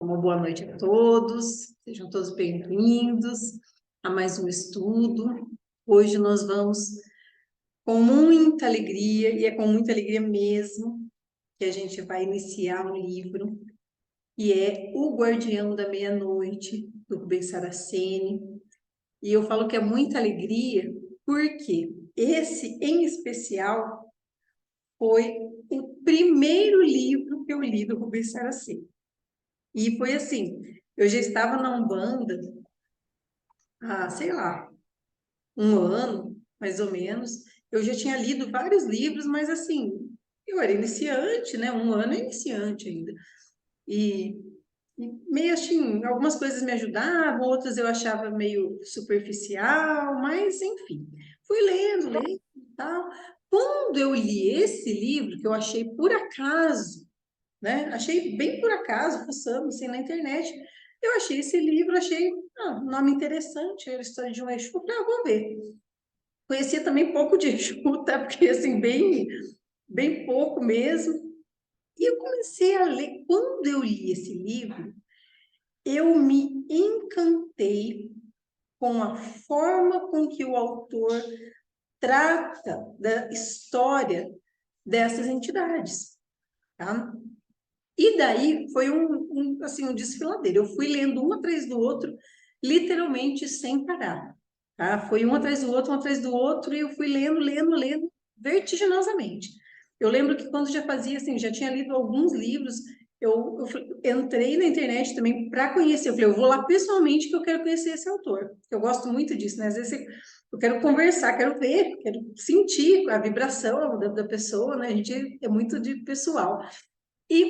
Uma boa noite a todos, sejam todos bem-vindos a mais um estudo. Hoje nós vamos com muita alegria, e é com muita alegria mesmo, que a gente vai iniciar um livro, que é O Guardião da Meia-Noite, do Rubens Saraceni. E eu falo que é muita alegria, porque esse, em especial, foi o primeiro livro que eu li do Rubens Saraceni. E foi assim, eu já estava na Umbanda há, sei lá, um ano, mais ou menos. Eu já tinha lido vários livros, mas assim, eu era iniciante, né? Um ano é iniciante ainda. E, e meio assim, algumas coisas me ajudavam, outras eu achava meio superficial, mas enfim, fui lendo e tal. Quando eu li esse livro, que eu achei por acaso, né? Achei bem por acaso, fuçando assim na internet. Eu achei esse livro, achei um nome interessante, era a história de um Exu. Falei, vou ver. Conhecia também pouco de Exu, tá? Porque assim, bem pouco mesmo. E eu comecei a ler. Quando eu li esse livro, eu me encantei com a forma com que o autor trata da história dessas entidades, tá? E daí foi assim, um desfiladeiro. Eu fui lendo um atrás do outro, literalmente sem parar. Tá? Foi um atrás do outro, e eu fui lendo, vertiginosamente. Eu lembro que quando já fazia assim, já tinha lido alguns livros, entrei na internet também para conhecer. Eu falei, eu vou lá pessoalmente que eu quero conhecer esse autor. Eu gosto muito disso, né? Às vezes eu quero conversar, quero ver, quero sentir a vibração da pessoa, né? A gente é muito de pessoal.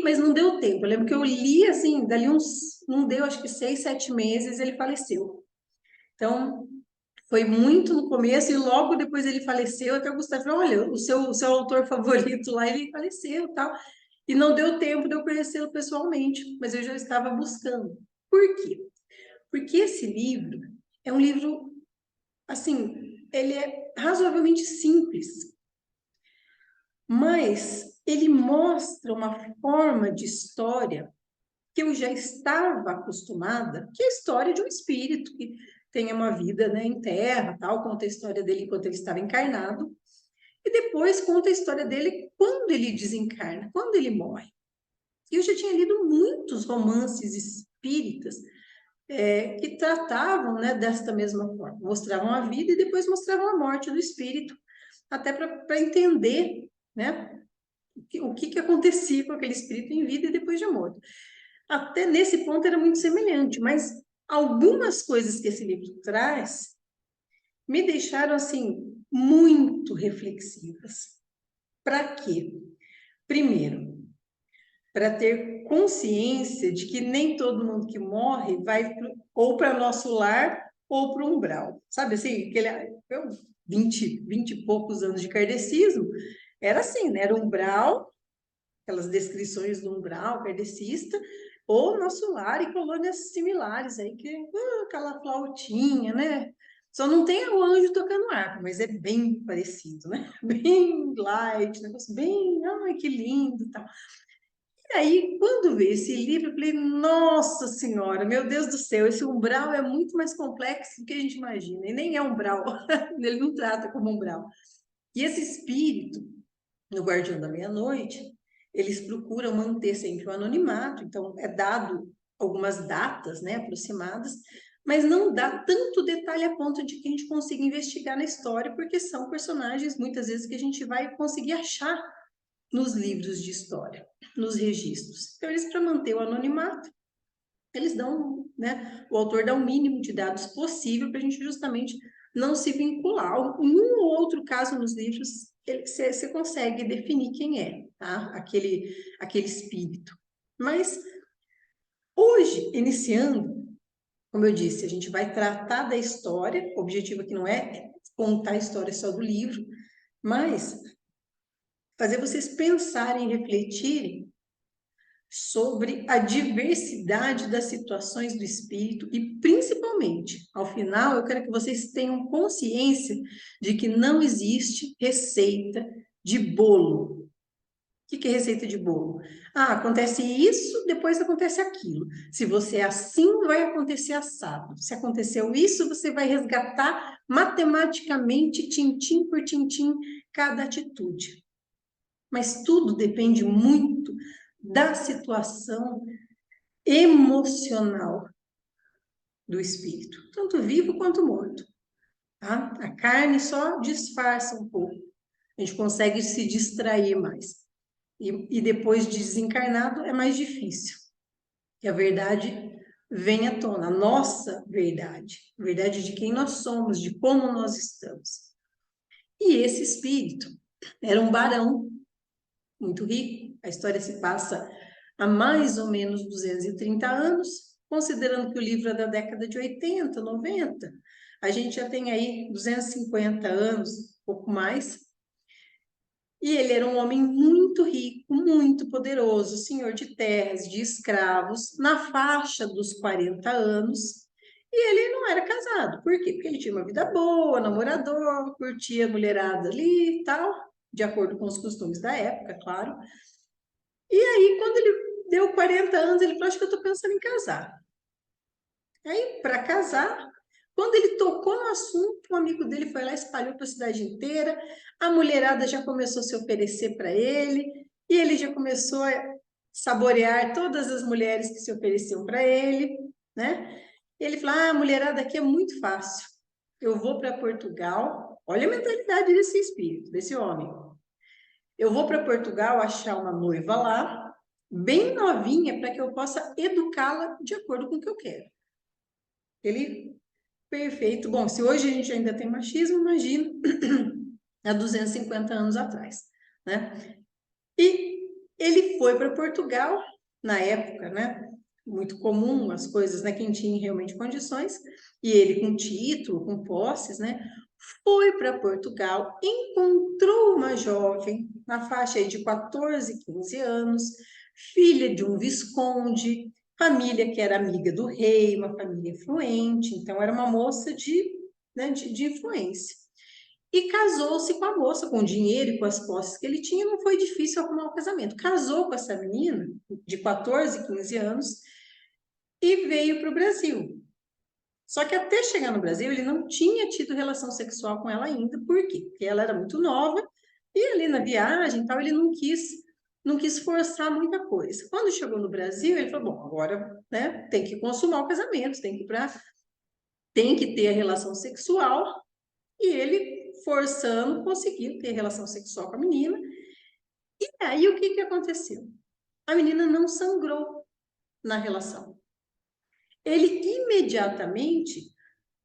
Mas não deu tempo. Eu lembro que eu li assim, dali uns, não deu, acho que 6, 7 meses, ele faleceu. Então, foi muito no começo e logo depois ele faleceu. Até o Gustavo falou: olha, o seu autor favorito lá, ele faleceu e tal. E não deu tempo de eu conhecê-lo pessoalmente, mas eu já estava buscando. Por quê? Porque esse livro é um livro, assim, ele é razoavelmente simples, mas ele mostra uma forma de história que eu já estava acostumada, que é a história de um espírito que tem uma vida, né, em terra, tal, conta a história dele enquanto ele estava encarnado, e depois conta a história dele quando ele desencarna, quando ele morre. E eu já tinha lido muitos romances espíritas que tratavam, né, desta mesma forma, mostravam a vida e depois mostravam a morte do espírito, até para entender, né, o que acontecia com aquele espírito em vida e depois de morto. Até nesse ponto era muito semelhante, mas algumas coisas que esse livro traz me deixaram assim muito reflexivas. Para quê? Primeiro, para ter consciência de que nem todo mundo que morre vai ou para nosso lar ou para o umbral. Sabe assim, eu, 20 e poucos anos de kardecismo, era assim, né? Era umbral, aquelas descrições do umbral kardecista, ou nosso lar e colônias similares aí, que aquela flautinha, né? Só não tem o anjo tocando harpa, mas é bem parecido, né? Bem light, negócio bem, ai, que lindo e tal. E aí, quando veio esse livro, eu falei, nossa senhora, meu Deus do céu, esse umbral é muito mais complexo do que a gente imagina, e nem é umbral, ele não trata como umbral. E esse espírito, no Guardião da Meia-Noite, eles procuram manter sempre o anonimato, então é dado algumas datas, né, aproximadas, mas não dá tanto detalhe a ponto de que a gente consiga investigar na história, porque são personagens, muitas vezes, que a gente vai conseguir achar nos livros de história, nos registros. Então, eles, para manter o anonimato, eles dão, né, o autor dá o mínimo de dados possível para a gente justamente não se vincular. Em um ou outro caso nos livros, você consegue definir quem é, tá? Aquele espírito. Mas hoje, iniciando, como eu disse, a gente vai tratar da história, o objetivo aqui não é contar a história só do livro, mas fazer vocês pensarem e refletirem sobre a diversidade das situações do espírito e, principalmente, ao final, eu quero que vocês tenham consciência de que não existe receita de bolo. que é receita de bolo? Ah, acontece isso, depois acontece aquilo. Se você é assim, vai acontecer assado. Se aconteceu isso, você vai resgatar matematicamente, tintim por tintim, cada atitude. Mas tudo depende muito da situação emocional do espírito, tanto vivo quanto morto. Tá? A carne só disfarça um pouco. A gente consegue se distrair mais. E depois de desencarnado é mais difícil. Que a verdade vem à tona, a nossa verdade, a verdade de quem nós somos, de como nós estamos. E esse espírito era um barão muito rico. A história se passa há mais ou menos 230 anos, considerando que o livro é da década de 80, 90. A gente já tem aí 250 anos, um pouco mais. E ele era um homem muito rico, muito poderoso, senhor de terras, de escravos, na faixa dos 40 anos. E ele não era casado. Por quê? Porque ele tinha uma vida boa, namorador, curtia a mulherada ali e tal, de acordo com os costumes da época, claro. E aí, quando ele deu 40 anos, ele falou: acho que eu estou pensando em casar. Aí, para casar, quando ele tocou no assunto, um amigo dele foi lá, espalhou para a cidade inteira, a mulherada já começou a se oferecer para ele, e ele já começou a saborear todas as mulheres que se ofereciam para ele, né? E ele falou: ah, a mulherada aqui é muito fácil. Eu vou para Portugal, olha a mentalidade desse espírito, desse homem. Eu vou para Portugal achar uma noiva lá, bem novinha, para que eu possa educá-la de acordo com o que eu quero. Ele, perfeito. Bom, se hoje a gente ainda tem machismo, imagina há 250 anos atrás, né? E ele foi para Portugal, na época, né? Muito comum as coisas, né? Quem tinha realmente condições, e ele com título, com posses, né? Foi para Portugal, encontrou uma jovem na faixa aí de 14, 15 anos, filha de um visconde, família que era amiga do rei, uma família influente, então era uma moça né, de influência. E casou-se com a moça, com o dinheiro e com as posses que ele tinha, não foi difícil arrumar um casamento. Casou com essa menina de 14, 15 anos e veio para o Brasil. Só que até chegar no Brasil, ele não tinha tido relação sexual com ela ainda. Por quê? Porque ela era muito nova e ali na viagem tal, ele não quis forçar muita coisa. Quando chegou no Brasil, ele falou: bom, agora, né, tem que consumar o casamento, tem que ter a relação sexual. E ele, forçando, conseguiu ter relação sexual com a menina. E aí, o que aconteceu? A menina não sangrou na relação. Ele imediatamente,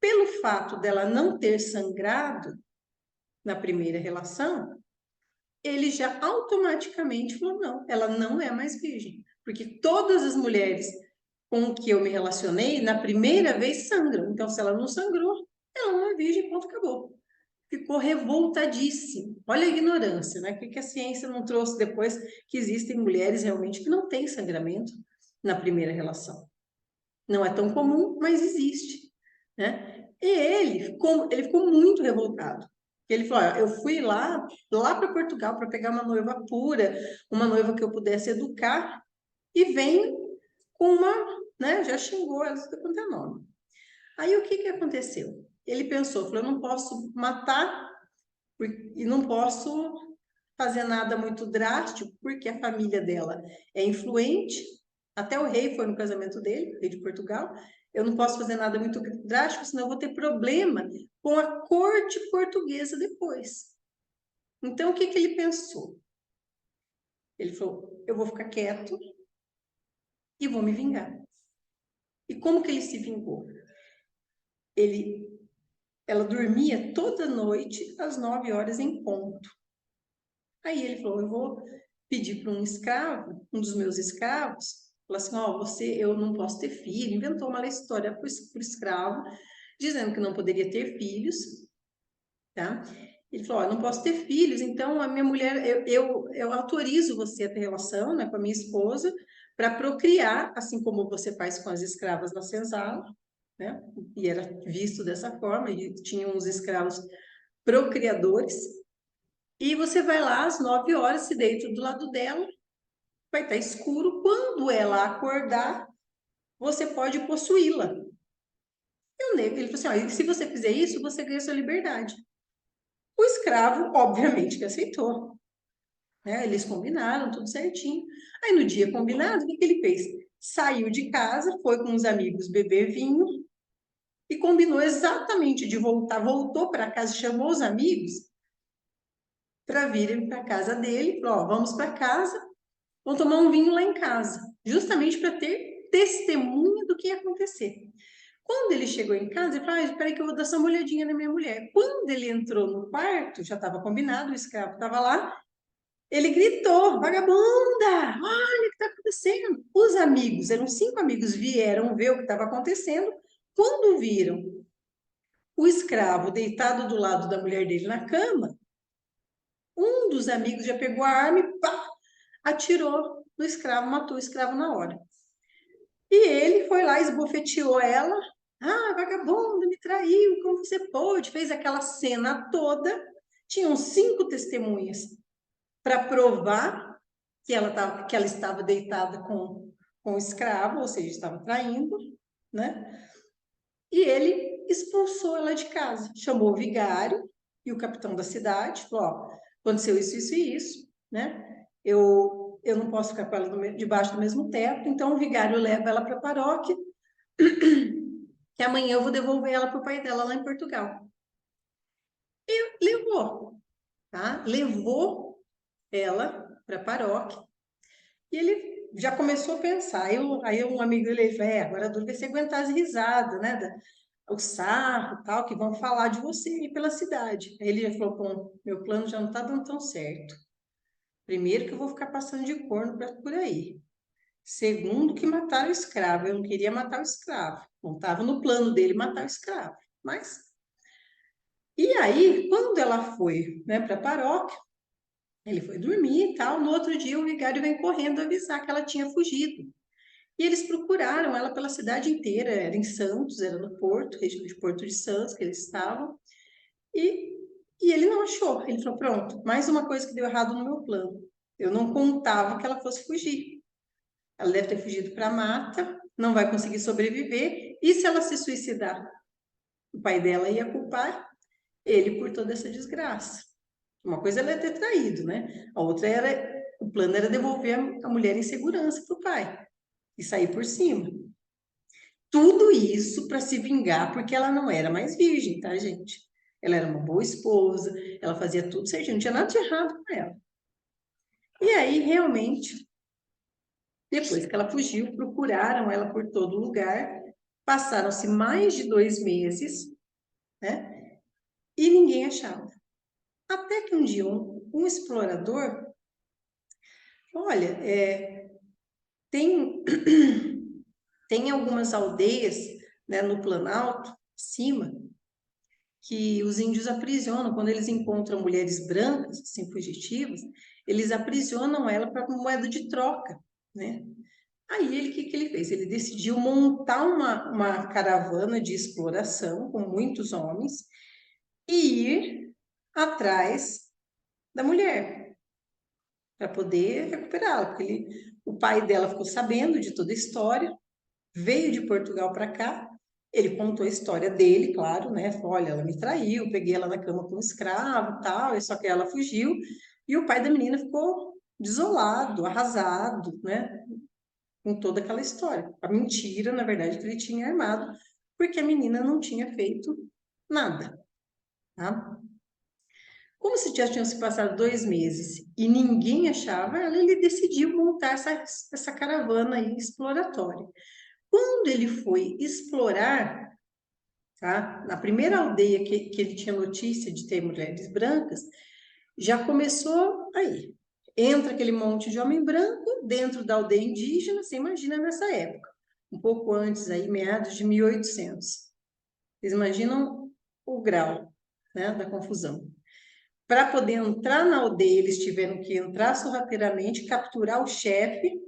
pelo fato dela não ter sangrado na primeira relação, ele já automaticamente falou: não, ela não é mais virgem. Porque todas as mulheres com que eu me relacionei, na primeira vez sangram. Então, se ela não sangrou, ela não é virgem, ponto, acabou. Ficou revoltadíssimo. Olha a ignorância, né? Porque a ciência não trouxe depois que existem mulheres realmente que não têm sangramento na primeira relação. Não é tão comum, mas existe, né? E ele ficou muito revoltado. Ele falou: eu fui lá para Portugal para pegar uma noiva pura, uma noiva que eu pudesse educar, e venho com uma, né? Já xingou ela quanto é nome. Aí o que aconteceu? Ele pensou, falou: eu não posso matar e não posso fazer nada muito drástico, porque a família dela é influente, até o rei foi no casamento dele, rei de Portugal. Eu não posso fazer nada muito drástico, senão eu vou ter problema com a corte portuguesa depois. Então, o que ele pensou? Ele falou: eu vou ficar quieto e vou me vingar. E como que ele se vingou? Ela dormia toda noite às 9 horas em ponto. Aí ele falou: eu vou pedir para um escravo, um dos meus escravos, falou assim: ó, eu não posso ter filho. Inventou uma história para o escravo, dizendo que não poderia ter filhos, tá? Ele falou: ó, eu não posso ter filhos, então a minha mulher, eu autorizo você a ter relação, né, com a minha esposa, para procriar, assim como você faz com as escravas na senzala, né? E era visto dessa forma, e tinham os escravos procriadores. E você vai lá às 9 horas, se deita do lado dela, vai estar escuro. Quando ela acordar, você pode possuí-la. E o negro, ele falou assim, ó, se você fizer isso, você ganha sua liberdade. O escravo, obviamente, que aceitou, né? Eles combinaram tudo certinho. Aí, no dia combinado, o que ele fez? Saiu de casa, foi com os amigos beber vinho e combinou exatamente de voltar. Voltou para casa, chamou os amigos para virem para casa dele. Falou, ó, vamos para casa, vamos tomar um vinho lá em casa, justamente para ter testemunha do que ia acontecer. Quando ele chegou em casa, ele falou, ah, espera aí que eu vou dar só uma olhadinha na minha mulher. Quando ele entrou no quarto, já estava combinado, o escravo estava lá, ele gritou, vagabunda, olha o que está acontecendo. Os amigos, eram 5 amigos, vieram ver o que estava acontecendo. Quando viram o escravo deitado do lado da mulher dele na cama, um dos amigos já pegou a arma e pá, atirou no escravo, matou o escravo na hora. E ele foi lá, esbofeteou ela. Ah, vagabunda, me traiu, como você pôde? Fez aquela cena toda. Tinham 5 testemunhas para provar que ela estava deitada com o escravo, ou seja, estava traindo, né? E ele expulsou ela de casa, chamou o vigário e o capitão da cidade, falou, ó, aconteceu isso, isso e isso, né? Eu não posso ficar com ela debaixo do mesmo teto, então o vigário leva ela para a paróquia, que amanhã eu vou devolver ela para o pai dela lá em Portugal. E levou, tá? Levou ela para a paróquia e ele já começou a pensar. Aí um amigo dele falou, agora a dúvida é se aguentar as risadas, né? O sarro tal, que vão falar de você aí pela cidade. Aí ele já falou, bom, meu plano já não está dando tão certo. Primeiro que eu vou ficar passando de corno por aí. Segundo que mataram o escravo. Eu não queria matar o escravo. Não estava no plano dele matar o escravo. Mas e aí, quando ela foi, né, para a paróquia, ele foi dormir e tal. No outro dia, o vigário vem correndo avisar que ela tinha fugido. E eles procuraram ela pela cidade inteira. Era em Santos, era no Porto, região de Porto de Santos, que eles estavam. E, e ele não achou. Ele falou: pronto, mais uma coisa que deu errado no meu plano. Eu não contava que ela fosse fugir. Ela deve ter fugido para a mata, não vai conseguir sobreviver. E se ela se suicidar? O pai dela ia culpar ele por toda essa desgraça. Uma coisa ela é ter traído, né? A outra era, o plano era devolver a mulher em segurança para o pai e sair por cima. Tudo isso para se vingar, porque ela não era mais virgem, tá, gente? Ela era uma boa esposa, ela fazia tudo certinho, não tinha nada de errado com ela. E aí, realmente, depois que ela fugiu, procuraram ela por todo lugar, passaram-se mais de 2 meses, né? E ninguém achava. Até que um dia um explorador, olha, tem, tem algumas aldeias, né, no Planalto, acima, que os índios aprisionam, quando eles encontram mulheres brancas, assim, fugitivas, eles aprisionam ela para moeda de troca, né? Aí ele, o que ele fez? Ele decidiu montar uma caravana de exploração com muitos homens e ir atrás da mulher para poder recuperá-la, porque o pai dela ficou sabendo de toda a história, veio de Portugal para cá. Ele contou a história dele, claro, né? Falou, olha, ela me traiu, peguei ela na cama com um escravo, tal, só que ela fugiu. E o pai da menina ficou desolado, arrasado, né? Com toda aquela história. A mentira, na verdade, que ele tinha armado, porque a menina não tinha feito nada, tá? Como se já tinham se passado 2 meses e ninguém achava ela, ele decidiu montar essa caravana aí exploratória. Quando ele foi explorar, tá? Na primeira aldeia que ele tinha notícia de ter mulheres brancas, já começou aí. Entra aquele monte de homem branco dentro da aldeia indígena, você imagina nessa época, um pouco antes aí, meados de 1800. Vocês imaginam o grau, né, da confusão. Para poder entrar na aldeia, eles tiveram que entrar sorrateiramente, capturar o chefe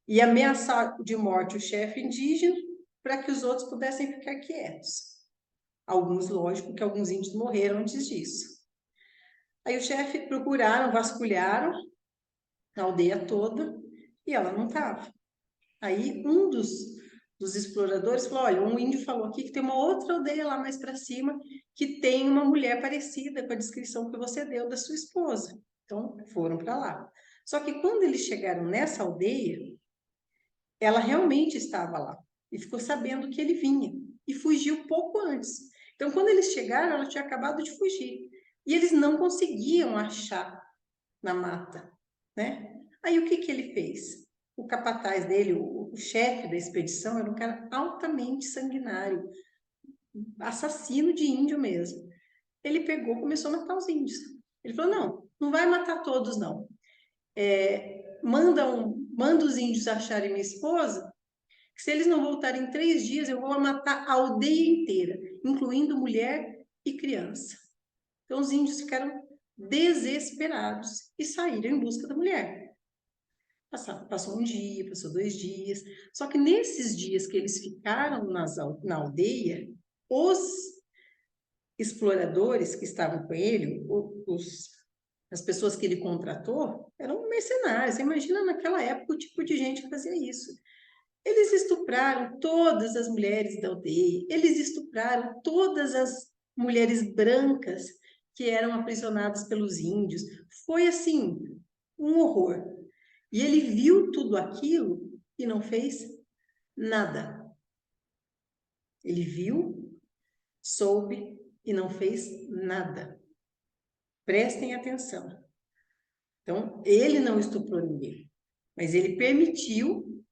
e ameaçar de morte o chefe indígena para que os outros pudessem ficar quietos. Alguns, lógico, que alguns índios morreram antes disso. Aí o chefe procuraram, vasculharam a aldeia toda e ela não estava. Aí um dos exploradores falou, olha, um índio falou aqui que tem uma outra aldeia lá mais para cima que tem uma mulher parecida com a descrição que você deu da sua esposa. Então foram para lá. Só que quando eles chegaram nessa aldeia, ela realmente estava lá e ficou sabendo que ele vinha e fugiu pouco antes. Então quando eles chegaram, ela tinha acabado de fugir e eles não conseguiam achar na mata, né? Aí o que que ele fez? O capataz dele, o chefe da expedição, era um cara altamente sanguinário, assassino de índio mesmo. Ele pegou, começou a matar os índios. Ele falou, não, não vai matar todos, não. Manda os índios acharem minha esposa, que se eles não voltarem em 3 dias, eu vou matar a aldeia inteira, incluindo mulher e criança. Então os índios ficaram desesperados e saíram em busca da mulher. Passou um dia, passou 2 dias. Só que nesses dias que eles ficaram na aldeia, os exploradores que estavam com ele, as pessoas que ele contratou, eram mercenários. Você imagina naquela época o tipo de gente que fazia isso. Eles estupraram todas as mulheres da aldeia, eles estupraram todas as mulheres brancas que eram aprisionadas pelos índios. Foi assim, um horror. E ele viu tudo aquilo e não fez nada. Ele viu, soube e não fez nada. Prestem atenção. Então, ele não estuprou ninguém, mas ele permitiu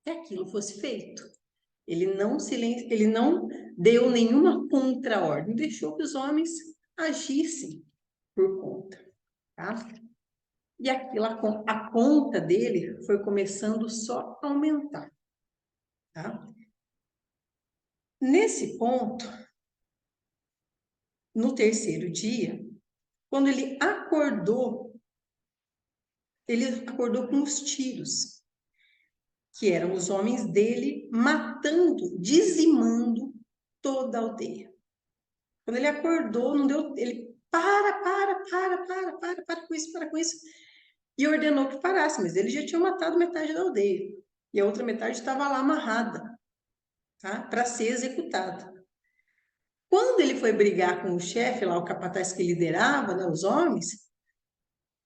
que aquilo fosse feito. Ele não deu nenhuma contra-ordem, deixou que os homens agissem por conta, tá? E aquilo, a conta dele foi começando só a aumentar, tá? Nesse ponto, no terceiro dia, quando ele acordou com os tiros, que eram os homens dele matando, dizimando toda a aldeia. Quando ele acordou, não deu, ele para com isso, e ordenou que parasse, mas ele já tinha matado metade da aldeia, e a outra metade estava lá amarrada, tá? Para ser executada. Quando ele foi brigar com o chefe lá, o capataz que liderava, né, os homens,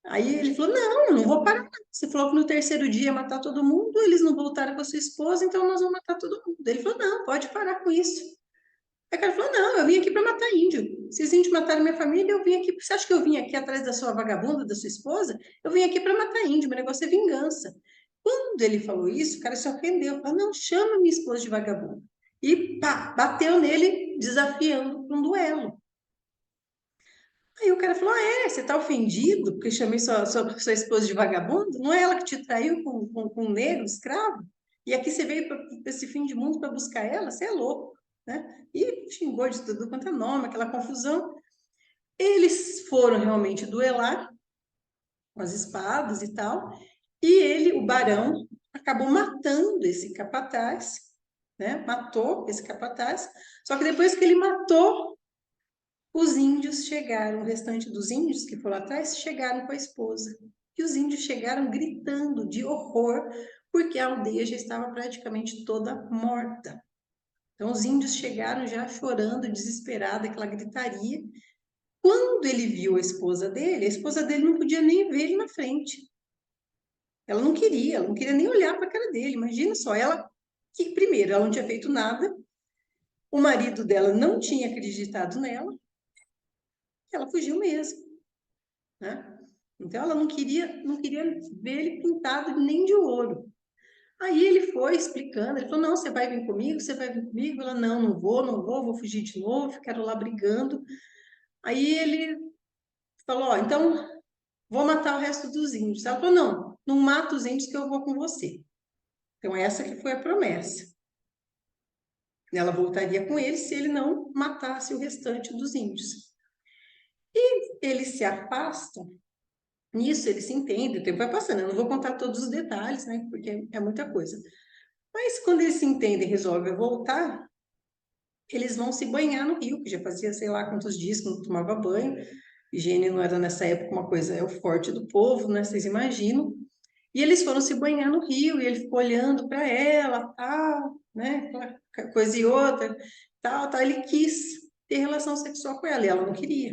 aí ele falou, não vou parar não. Você falou que no terceiro dia ia matar todo mundo, eles não voltaram com a sua esposa, então nós vamos matar todo mundo. Ele falou, não, pode parar com isso. Aí o cara falou, não, eu vim aqui para matar índio. Se os índios mataram minha família, eu vim aqui. Você acha que eu vim aqui atrás da sua vagabunda, da sua esposa? Eu vim aqui para matar índio, meu negócio é vingança. Quando ele falou isso, o cara se ofendeu. Falou, não, chama minha esposa de vagabunda. E pá, bateu nele, desafiando para um duelo. Aí o cara falou, você tá ofendido porque eu chamei sua esposa de vagabundo? Não é ela que te traiu com um negro, escravo? E aqui você veio para esse fim de mundo para buscar ela? Você é louco, né? E xingou de tudo quanto é nome, aquela confusão. Eles foram realmente duelar com as espadas e tal, e ele, o barão, acabou matando esse capataz, né? Matou esse capataz, só que depois que ele matou, os índios chegaram, o restante dos índios que foram atrás, chegaram com a esposa. E os índios chegaram gritando de horror, porque a aldeia já estava praticamente toda morta. Então, os índios chegaram já chorando, desesperada, aquela gritaria. Quando ele viu a esposa dele não podia nem ver ele na frente. Ela não queria nem olhar para a cara dele. Imagina só, ela, que primeiro, ela não tinha feito nada, o marido dela não tinha acreditado nela, ela fugiu mesmo, né? Então ela não queria ver ele pintado nem de ouro. Aí ele foi explicando, ele falou, não, você vai vir comigo, você vai vir comigo? Ela, não vou fugir de novo, ficaram lá brigando. Aí ele falou, ó, então vou matar o resto dos índios. Ela falou, não mata os índios que eu vou com você. Então essa que foi a promessa. Ela voltaria com ele se ele não matasse o restante dos índios. E eles se afastam. Nisso eles se entendem, o tempo vai passando. Eu não vou contar todos os detalhes, né? Porque é muita coisa. Mas quando eles se entendem e resolvem voltar, eles vão se banhar no rio, que já fazia sei lá quantos dias que não tomava banho. Higiene não era nessa época uma coisa, é o forte do povo, né? Vocês imaginam. E eles foram se banhar no rio, e ele ficou olhando para ela, tal, né? Aquela coisa e outra, tal, tal. Ele quis ter relação sexual com ela, e ela não queria.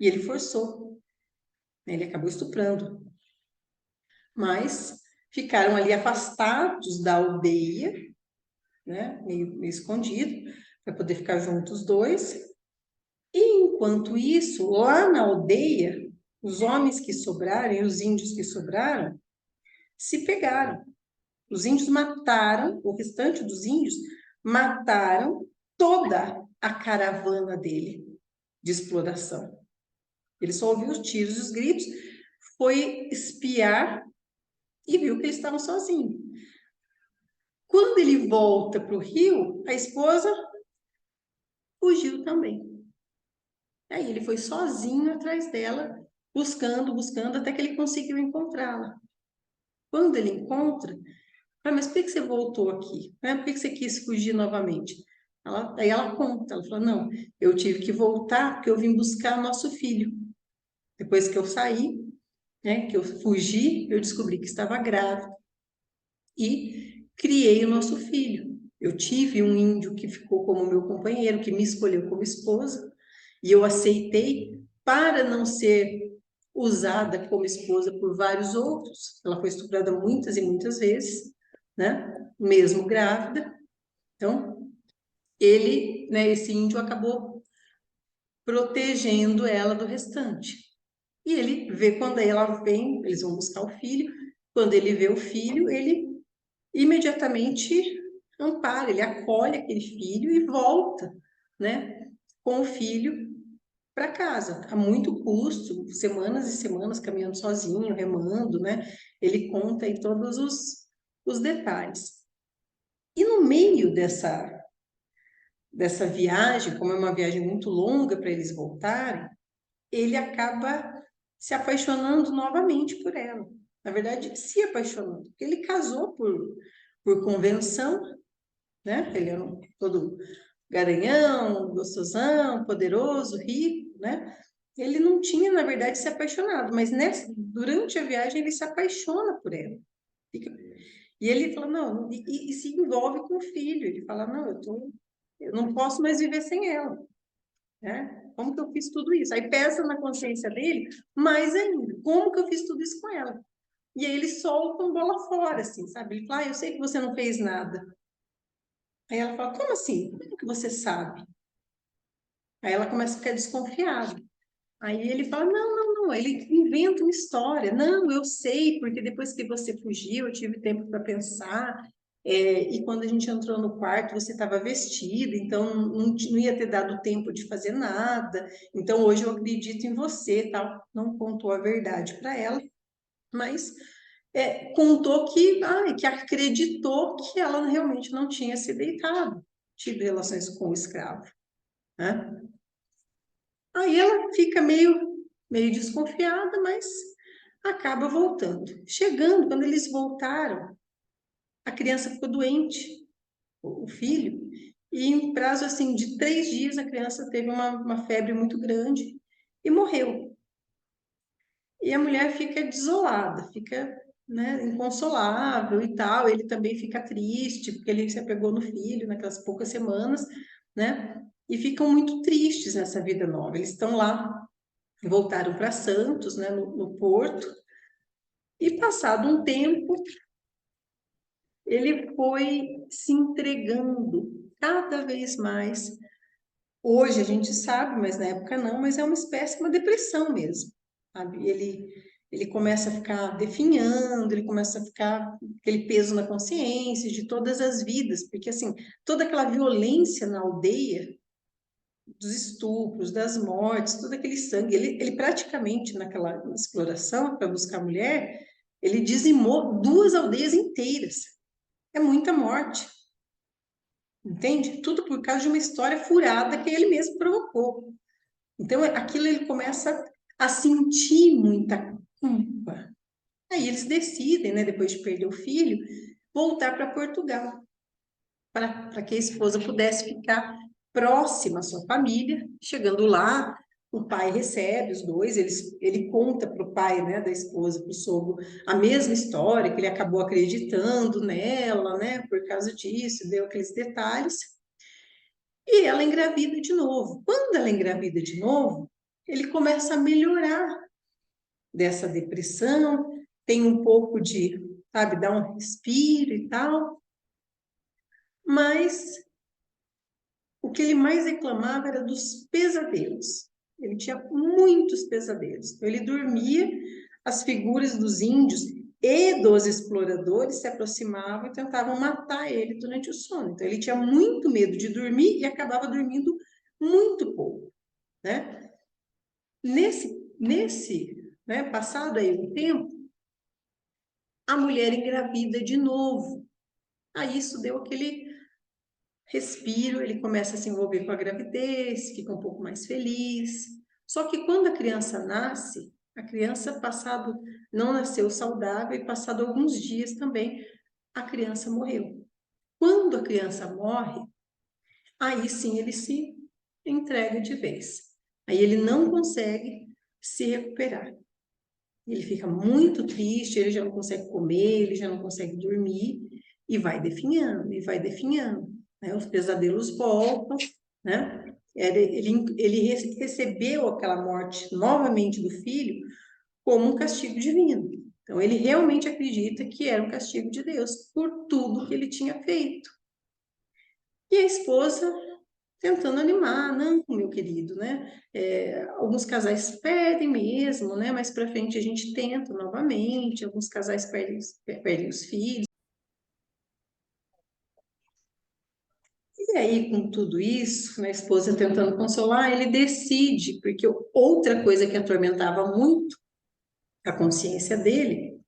E ele forçou, né? Ele acabou estuprando. Mas ficaram ali afastados da aldeia, né? Meio escondido, para poder ficar juntos os dois. E enquanto isso, lá na aldeia, os homens que sobraram e os índios que sobraram se pegaram. Os índios mataram, o restante dos índios mataram toda a caravana dele de exploração. Ele só ouviu os tiros e os gritos, foi espiar e viu que eles estavam sozinhos. Quando ele volta para o rio, a esposa fugiu também. Aí ele foi sozinho atrás dela, buscando, buscando, até que ele conseguiu encontrá-la. Quando ele encontra, mas por que você voltou aqui? Por que você quis fugir novamente? Aí ela conta, ela fala, não, eu tive que voltar porque eu vim buscar nosso filho. Depois que eu saí, né, que eu fugi, eu descobri que estava grávida e criei o nosso filho. Eu tive um índio que ficou como meu companheiro, que me escolheu como esposa, e eu aceitei para não ser usada como esposa por vários outros. Ela foi estuprada muitas e muitas vezes, né? Mesmo grávida. Então, ele, né, esse índio acabou protegendo ela do restante. E ele vê quando ela vem, eles vão buscar o filho. Quando ele vê o filho, ele imediatamente ampara, ele acolhe aquele filho e volta, né, com o filho para casa, a muito custo, semanas e semanas caminhando sozinho, remando, né? Ele conta aí todos os detalhes. E no meio dessa viagem, como é uma viagem muito longa para eles voltarem, ele acaba se apaixonando novamente por ela. Na verdade, se apaixonando, porque ele casou por convenção, né? Ele era todo garanhão, gostosão, poderoso, rico, né? Ele não tinha, na verdade, se apaixonado, mas durante a viagem ele se apaixona por ela. E ele fala, não, e se envolve com o filho. Ele fala, não, eu não posso mais viver sem ela, né? Como que eu fiz tudo isso? Aí pesa na consciência dele, mais ainda, como que eu fiz tudo isso com ela? E aí ele solta um bola fora, assim, sabe? Ele fala, eu sei que você não fez nada. Aí ela fala, como assim? Como que você sabe? Aí ela começa a ficar desconfiada. Aí ele fala, não, não, não, ele inventa uma história. Não, eu sei, porque depois que você fugiu, eu tive tempo para pensar, e quando a gente entrou no quarto, você estava vestida, então não ia ter dado tempo de fazer nada, então hoje eu acredito em você, tal. Não contou a verdade para ela, mas contou que acreditou que ela realmente não tinha se deitado, tido relações com o escravo, né? Aí ela fica meio desconfiada, mas acaba voltando. Chegando, quando eles voltaram, a criança ficou doente, o filho, e em prazo assim de 3 dias a criança teve uma febre muito grande e morreu. E a mulher fica desolada, fica, né, inconsolável e tal. Ele também fica triste porque ele se apegou no filho naquelas poucas semanas, né? E ficam muito tristes nessa vida nova. Eles estão lá, voltaram para Santos, né, no Porto, e passado um tempo, ele foi se entregando cada vez mais. Hoje a gente sabe, mas na época não, mas é uma espécie de uma depressão mesmo, sabe? Ele começa a ficar definhando, ele começa a ficar aquele peso na consciência de todas as vidas, porque assim, toda aquela violência na aldeia, dos estupros, das mortes, todo aquele sangue. Ele praticamente, naquela exploração para buscar mulher, ele dizimou 2 aldeias inteiras. É muita morte, entende? Tudo por causa de uma história furada que ele mesmo provocou. Então, aquilo ele começa a sentir muita culpa. Aí eles decidem, né, depois de perder o filho, voltar para Portugal, para que a esposa pudesse ficar próxima à sua família. Chegando lá, O pai recebe os dois, ele conta para o pai, né, da esposa, para o sogro, a mesma história, que ele acabou acreditando nela, né, por causa disso, deu aqueles detalhes. E ela engravida de novo. Quando ela engravida de novo, ele começa a melhorar dessa depressão, tem um pouco de, sabe, dar um respiro e tal, mas o que ele mais reclamava era dos pesadelos. Ele tinha muitos pesadelos. Então, ele dormia, as figuras dos índios e dos exploradores se aproximavam e tentavam matar ele durante o sono. Então, ele tinha muito medo de dormir e acabava dormindo muito pouco, né? Né, passado aí um tempo, a mulher engravida de novo. Aí isso deu aquele respiro, ele começa a se envolver com a gravidez, fica um pouco mais feliz. Só que quando a criança nasce, a criança passado não nasceu saudável e passado alguns dias também a criança morreu. Quando a criança morre, aí sim ele se entrega de vez. Aí ele não consegue se recuperar. Ele fica muito triste, ele já não consegue comer, ele já não consegue dormir e vai definhando, e vai definhando, né? Os pesadelos voltam, né? Ele recebeu aquela morte novamente do filho como um castigo divino. Então, ele realmente acredita que era um castigo de Deus por tudo que ele tinha feito. E a esposa tentando animar, não, meu querido, né? Alguns casais perdem mesmo, né? Mais para frente a gente tenta novamente, alguns casais perdem os filhos. E aí, com tudo isso, né, a esposa tentando consolar, ele decide, porque outra coisa que atormentava muito a consciência dele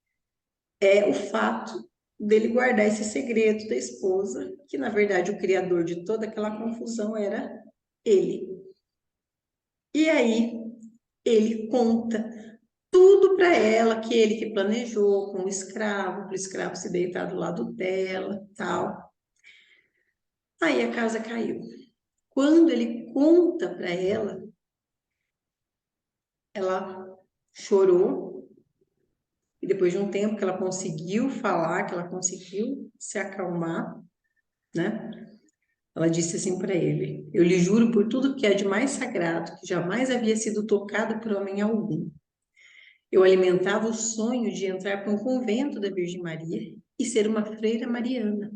é o fato dele guardar esse segredo da esposa, que na verdade o criador de toda aquela confusão era ele. E aí ele conta tudo para ela, que ele que planejou com o escravo, para o escravo se deitar do lado dela, tal. Aí a casa caiu. Quando ele conta para ela chorou, e depois de um tempo que ela conseguiu falar, que ela conseguiu se acalmar, né? Ela disse assim para ele: Eu lhe juro por tudo que é de mais sagrado, que jamais havia sido tocado por homem algum. Eu alimentava o sonho de entrar para um convento da Virgem Maria e ser uma freira mariana.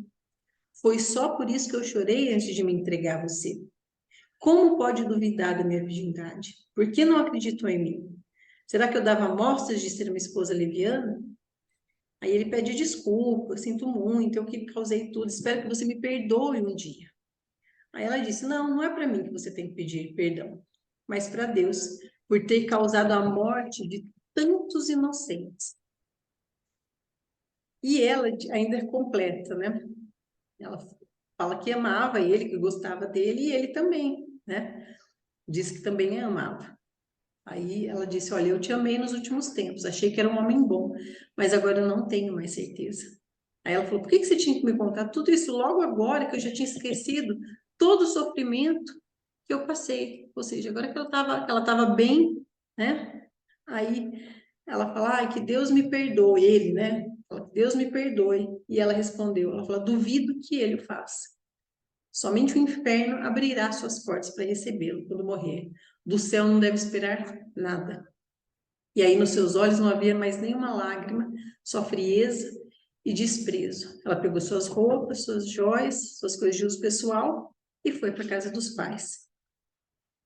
Foi só por isso que eu chorei antes de me entregar a você. Como pode duvidar da minha virgindade? Por que não acreditou em mim? Será que eu dava mostras de ser uma esposa leviana? Aí ele pede desculpa, sinto muito, eu que causei tudo, espero que você me perdoe um dia. Aí ela disse, não, não é para mim que você tem que pedir perdão, mas para Deus, por ter causado a morte de tantos inocentes. E ela ainda é completa, né? Ela fala que amava ele, que gostava dele, e ele também, né? Diz que também amava. Aí ela disse, olha, eu te amei nos últimos tempos, achei que era um homem bom, mas agora eu não tenho mais certeza. Aí ela falou, por que você tinha que me contar tudo isso logo agora, que eu já tinha esquecido todo o sofrimento que eu passei? Ou seja, agora que ela tava bem, né? Aí ela fala, que Deus me perdoe, ele, né? Fala, Deus me perdoe. E ela respondeu, ela fala, duvido que ele o faça. Somente o inferno abrirá suas portas para recebê-lo quando morrer. Do céu não deve esperar nada. E aí nos seus olhos não havia mais nenhuma lágrima, só frieza e desprezo. Ela pegou suas roupas, suas joias, suas coisas de uso pessoal e foi para a casa dos pais.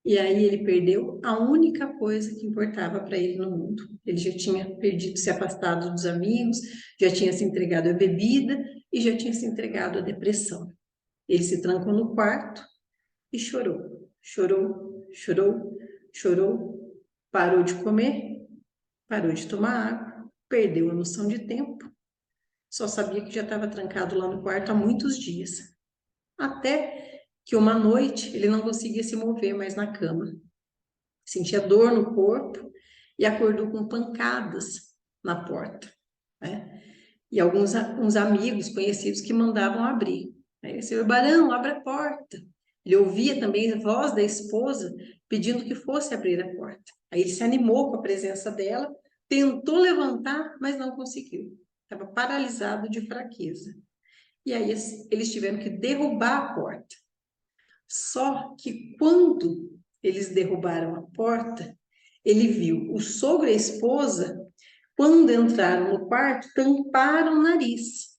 E aí ele perdeu a única coisa que importava para ele no mundo. Ele já tinha perdido, se afastado dos amigos, já tinha se entregado à bebida e já tinha se entregado à depressão. Ele se trancou no quarto e chorou. Chorou, chorou, chorou, parou de comer, parou de tomar água, perdeu a noção de tempo, só sabia que já estava trancado lá no quarto há muitos dias. Até que uma noite ele não conseguia se mover mais na cama. Sentia dor no corpo e acordou com pancadas na porta, né? E alguns uns amigos conhecidos que mandavam abrir. Aí ele disse, Barão, abre a porta. Ele ouvia também a voz da esposa pedindo que fosse abrir a porta. Aí ele se animou com a presença dela, tentou levantar, mas não conseguiu. Estava paralisado de fraqueza. E aí eles tiveram que derrubar a porta. Só que quando eles derrubaram a porta, ele viu o sogro e a esposa, quando entraram no quarto, tamparam o nariz.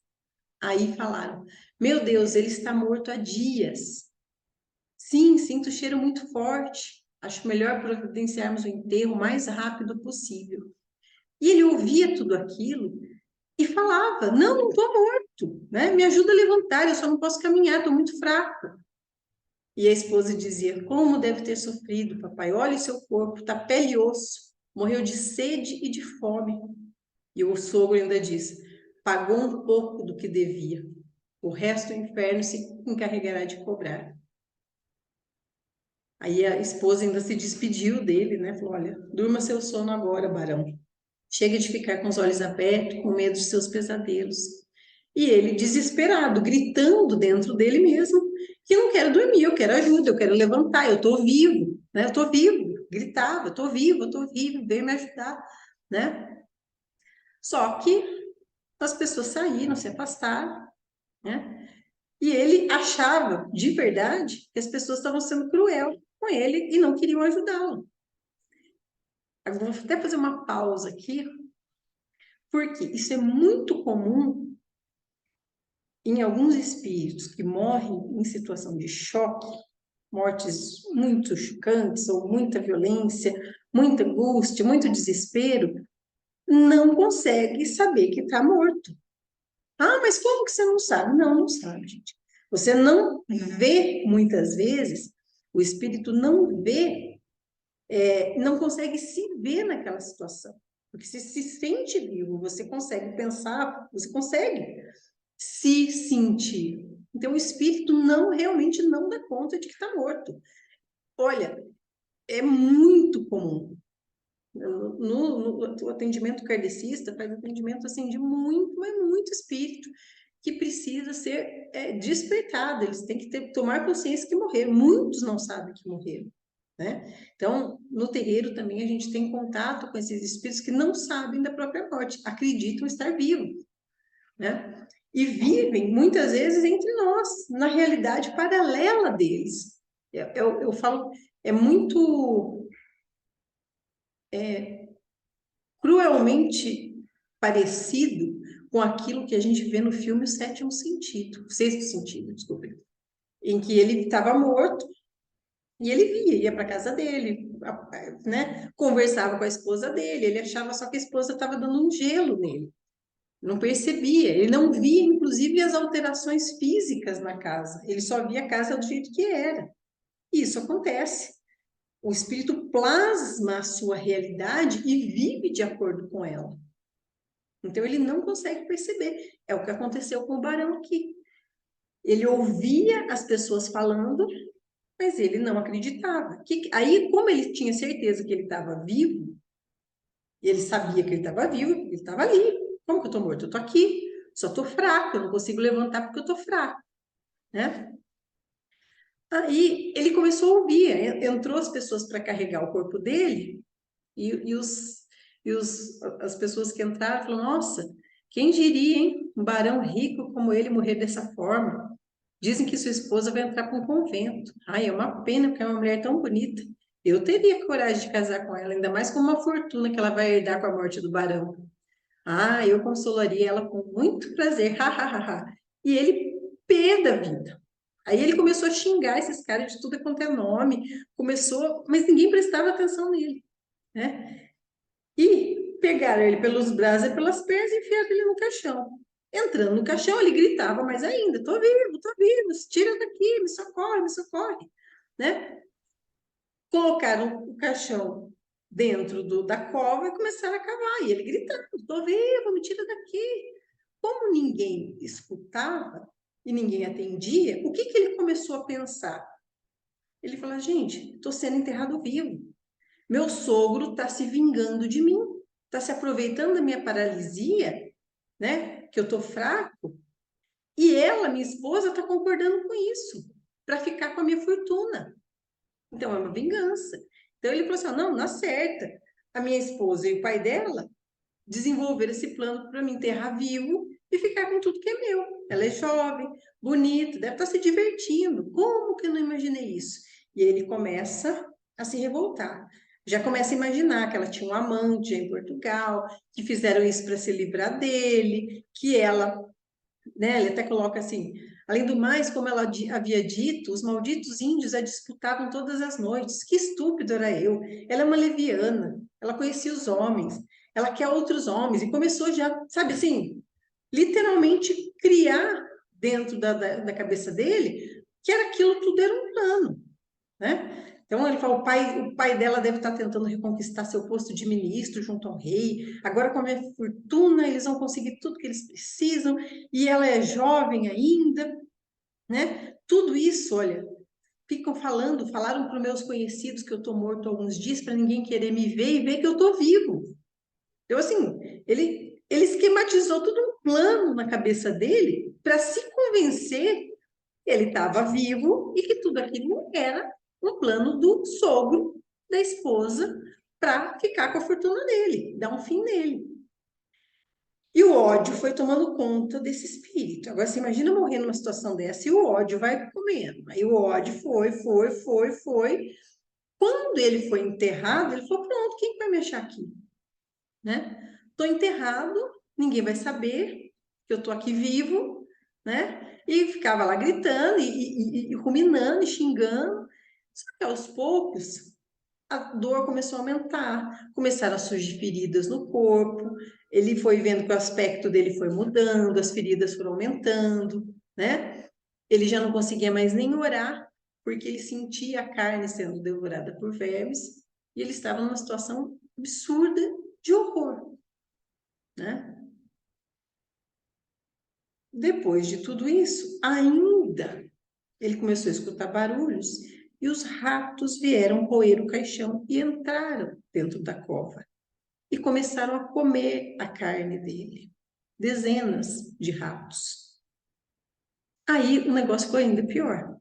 Aí falaram: meu Deus, ele está morto há dias. Sim, sinto o cheiro muito forte. Acho melhor providenciarmos o enterro o mais rápido possível. E ele ouvia tudo aquilo e falava: não estou morto, né? Me ajuda a levantar, eu só não posso caminhar, estou muito fraco. E a esposa dizia: como deve ter sofrido, papai? Olha o seu corpo, está pele e osso. Morreu de sede e de fome. E o sogro ainda diz: pagou um pouco do que devia. O resto do inferno se encarregará de cobrar. Aí a esposa ainda se despediu dele, né? Falou: olha, durma seu sono agora, barão. Chega de ficar com os olhos abertos, com medo de seus pesadelos. E ele, desesperado, gritando dentro dele mesmo, que não quero dormir, eu quero ajuda, eu quero levantar, eu estou vivo, né? Eu estou vivo. Gritava: eu estou vivo, veio me ajudar, né? Só que as pessoas saíram, se afastaram, né? E ele achava, de verdade, que as pessoas estavam sendo cruel com ele e não queriam ajudá-lo. Agora, vou até fazer uma pausa aqui, porque isso é muito comum em alguns espíritos que morrem em situação de choque, mortes muito chocantes, ou muita violência, muita angústia, muito desespero, não consegue saber que está morto. Ah, mas como que você não sabe? Não, não sabe, gente. Você não vê, muitas vezes, o espírito não vê, não consegue se ver naquela situação. Porque se sente vivo, você consegue pensar, você consegue se sentir. Então, o espírito não realmente não dá conta de que está morto. Olha, é muito comum. No atendimento kardecista, faz atendimento assim de muito, mas muito espírito que precisa ser despertado. Eles têm que tomar consciência que morreram. Muitos não sabem que morreram, né? Então, no terreiro também a gente tem contato com esses espíritos que não sabem da própria morte, acreditam estar vivos, né? E vivem, muitas vezes, entre nós, na realidade paralela deles. Eu falo, é muito cruelmente parecido com aquilo que a gente vê no filme O Sétimo Sentido, o Sexto Sentido, desculpe, em que ele estava morto e ele ia para casa dele, né? Conversava com a esposa dele, ele achava só que a esposa estava dando um gelo nele. Não percebia, ele não via, inclusive, as alterações físicas na casa, ele só via a casa do jeito que era. E isso acontece. O espírito plasma a sua realidade e vive de acordo com ela. Então, ele não consegue perceber. É o que aconteceu com o Barão aqui. Ele ouvia as pessoas falando, mas ele não acreditava. Aí, como ele tinha certeza que ele estava vivo, e ele sabia que ele estava vivo, ele estava ali. Como que eu estou morto? Eu estou aqui, só estou fraco, eu não consigo levantar porque eu estou fraco, né? Aí ele começou a ouvir, entrou as pessoas para carregar o corpo dele, e as pessoas que entraram falaram: nossa, quem diria, hein? Um barão rico como ele morrer dessa forma. Dizem que sua esposa vai entrar para um convento. Ai, é uma pena, porque é uma mulher tão bonita. Eu teria coragem de casar com ela, ainda mais com uma fortuna que ela vai herdar com a morte do barão. Ah, eu consolaria ela com muito prazer, ha, ha, ha, ha. E ele, pé da vida. Aí ele começou a xingar esses caras de tudo quanto é nome, começou, mas ninguém prestava atenção nele, né? E pegaram ele pelos braços e pelas pernas e enfiaram ele no caixão. Entrando no caixão, ele gritava mais ainda: tô vivo, tira daqui, me socorre, né? Colocaram o caixão dentro da cova e começaram a cavar. E ele gritando: tô vivo, me tira daqui. Como ninguém escutava e ninguém atendia, o que ele começou a pensar? Ele falou: gente, estou sendo enterrado vivo. Meu sogro está se vingando de mim, está se aproveitando da minha paralisia, né? Que eu estou fraco. E ela, minha esposa, está concordando com isso, para ficar com a minha fortuna. Então, é uma vingança. Então, ele falou assim, não, não acerta. A minha esposa e o pai dela desenvolveram esse plano para me enterrar vivo e ficar com tudo que é meu. Ela é jovem, bonita, deve estar se divertindo. Como que eu não imaginei isso? E ele começa a se revoltar. Já começa a imaginar que ela tinha um amante em Portugal, que fizeram isso para se livrar dele, que ela, né, ele até coloca assim, além do mais, como ela havia dito, os malditos índios a disputavam todas as noites. Que estúpido era eu. Ela é uma leviana, ela conhecia os homens, ela quer outros homens, e começou já, sabe assim, literalmente criar dentro da cabeça dele que era aquilo tudo era um plano, né? Então ele fala, o pai dela deve estar tentando reconquistar seu posto de ministro junto ao rei. Agora, com a minha fortuna, eles vão conseguir tudo que eles precisam, e ela é jovem ainda, né? Tudo isso, olha, ficam falaram para os meus conhecidos que eu estou morto há alguns dias para ninguém querer me ver e ver que eu estou vivo. Então, assim, ele esquematizou todo um plano na cabeça dele para se convencer que ele estava vivo e que tudo aquilo era um plano do sogro da esposa para ficar com a fortuna dele, dar um fim nele. E o ódio foi tomando conta desse espírito. Agora, você imagina morrer numa situação dessa e o ódio vai comendo. Aí o ódio foi. Quando ele foi enterrado, ele falou: pronto, quem vai me achar aqui? Né? Estou enterrado, ninguém vai saber que eu estou aqui vivo, né? E ficava lá gritando e ruminando e xingando. Só que aos poucos a dor começou a aumentar, começaram a surgir feridas no corpo, ele foi vendo que o aspecto dele foi mudando, as feridas foram aumentando, né? Ele já não conseguia mais nem orar, porque ele sentia a carne sendo devorada por vermes, e ele estava numa situação absurda de horror, né? Depois de tudo isso, ainda ele começou a escutar barulhos e os ratos vieram roer o caixão e entraram dentro da cova e começaram a comer a carne dele. Dezenas de ratos. Aí o negócio foi ainda pior.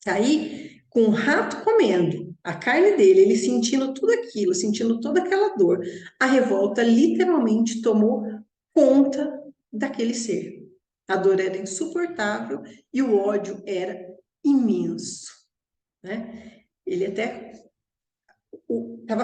Aí, com o rato comendo a carne dele, ele sentindo tudo aquilo, sentindo toda aquela dor, a revolta literalmente tomou conta daquele ser. A dor era insuportável e o ódio era imenso, né? Ele até tava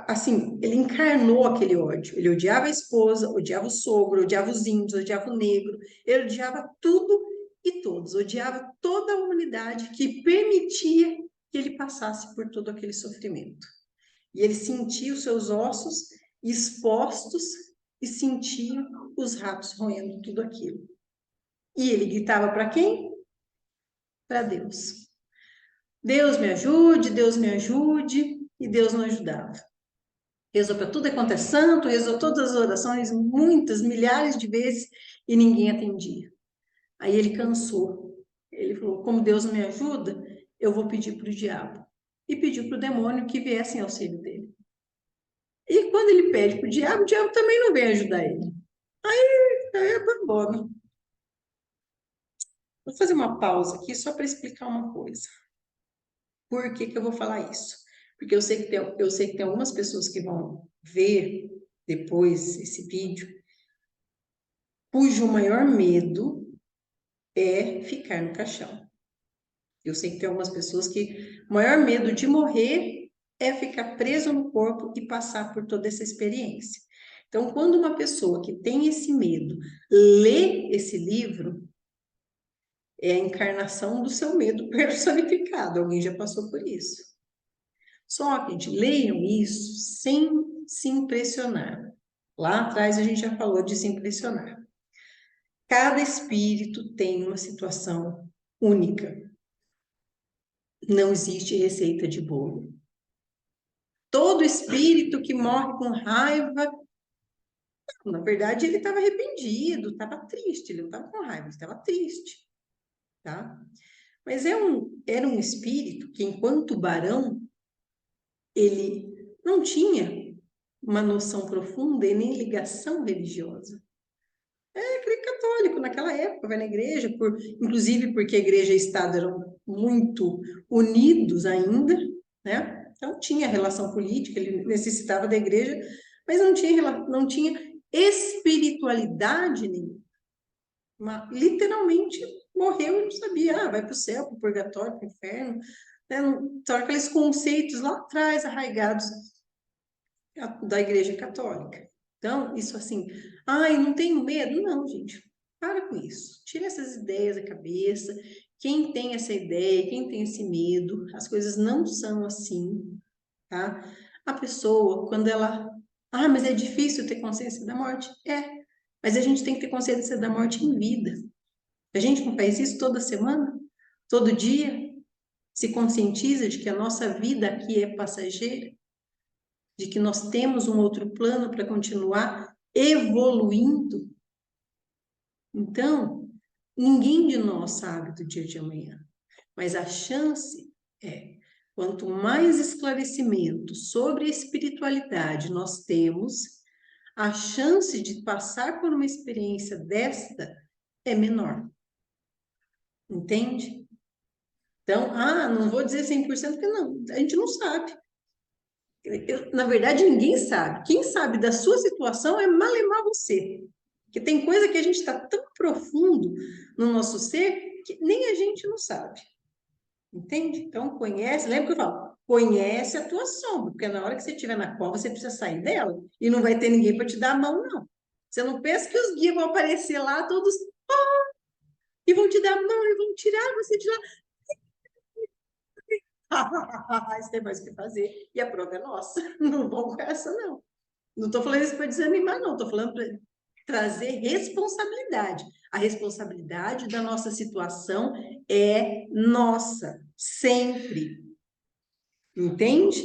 assim, ele encarnou aquele ódio. Ele odiava a esposa, odiava o sogro, odiava os índios, odiava o negro, ele odiava tudo e todos, odiava toda a humanidade que permitia que ele passasse por todo aquele sofrimento. E ele sentia os seus ossos expostos e sentia os ratos roendo tudo aquilo. E ele gritava para quem? Para Deus. Deus me ajude, e Deus não ajudava. Rezou para tudo quanto é santo, rezou todas as orações, muitas, milhares de vezes, e ninguém atendia. Aí ele cansou. Ele falou: como Deus não me ajuda, eu vou pedir para o diabo. E pediu para o demônio que viesse em auxílio dele. E quando ele pede para o diabo também não vem ajudar ele. Aí abandona. Vou fazer uma pausa aqui só para explicar uma coisa. Por que que eu vou falar isso? Porque eu sei que tem algumas pessoas que vão ver depois esse vídeo, cujo maior medo é ficar no caixão. Eu sei que tem algumas pessoas que o maior medo de morrer é ficar preso no corpo e passar por toda essa experiência. Então, quando uma pessoa que tem esse medo lê esse livro, é a encarnação do seu medo personificado. Alguém já passou por isso. Só que, gente, leiam isso sem se impressionar. Lá atrás a gente já falou de se impressionar. Cada espírito tem uma situação única. Não existe receita de bolo. Todo espírito que morre com raiva, na verdade, ele estava arrependido, estava triste, ele não estava com raiva, ele estava triste, tá? Mas era um espírito que, enquanto barão, ele não tinha uma noção profunda e nem ligação religiosa. Aquele católico naquela época, vai na igreja, inclusive porque a igreja e o Estado eram muito unidos ainda, né? Então tinha relação política, ele necessitava da igreja, mas não tinha espiritualidade nenhuma. Literalmente morreu e não sabia, vai para o céu, para o purgatório, para o inferno, né? São aqueles conceitos lá atrás arraigados da igreja católica. Então, isso assim, não tenho medo? Não, gente, para com isso. Tira essas ideias da cabeça. Quem tem essa ideia, quem tem esse medo, as coisas não são assim, tá? A pessoa, quando ela... mas é difícil ter consciência da morte? Mas a gente tem que ter consciência da morte em vida. A gente não faz isso toda semana? Todo dia? Se conscientiza de que a nossa vida aqui é passageira? De que nós temos um outro plano para continuar evoluindo? Então, ninguém de nós sabe do dia de amanhã, mas a chance é, quanto mais esclarecimento sobre a espiritualidade nós temos, a chance de passar por uma experiência desta é menor. Entende? Então, não vou dizer 100% porque não, a gente não sabe. Na verdade, ninguém sabe. Quem sabe da sua situação é malemar você. Porque tem coisa que a gente está tão profundo no nosso ser que nem a gente não sabe. Entende? Então, conhece. Lembra que eu falo? Conhece a tua sombra. Porque na hora que você estiver na cova, você precisa sair dela. E não vai ter ninguém para te dar a mão, não. Você não pensa que os guias vão aparecer lá todos... e vão te dar a mão e vão tirar você de lá. Isso tem mais o que fazer. E a prova é nossa. Não vou com essa, não. Não estou falando isso para desanimar, não. Estou falando para trazer responsabilidade. A responsabilidade da nossa situação é nossa, sempre. Entende?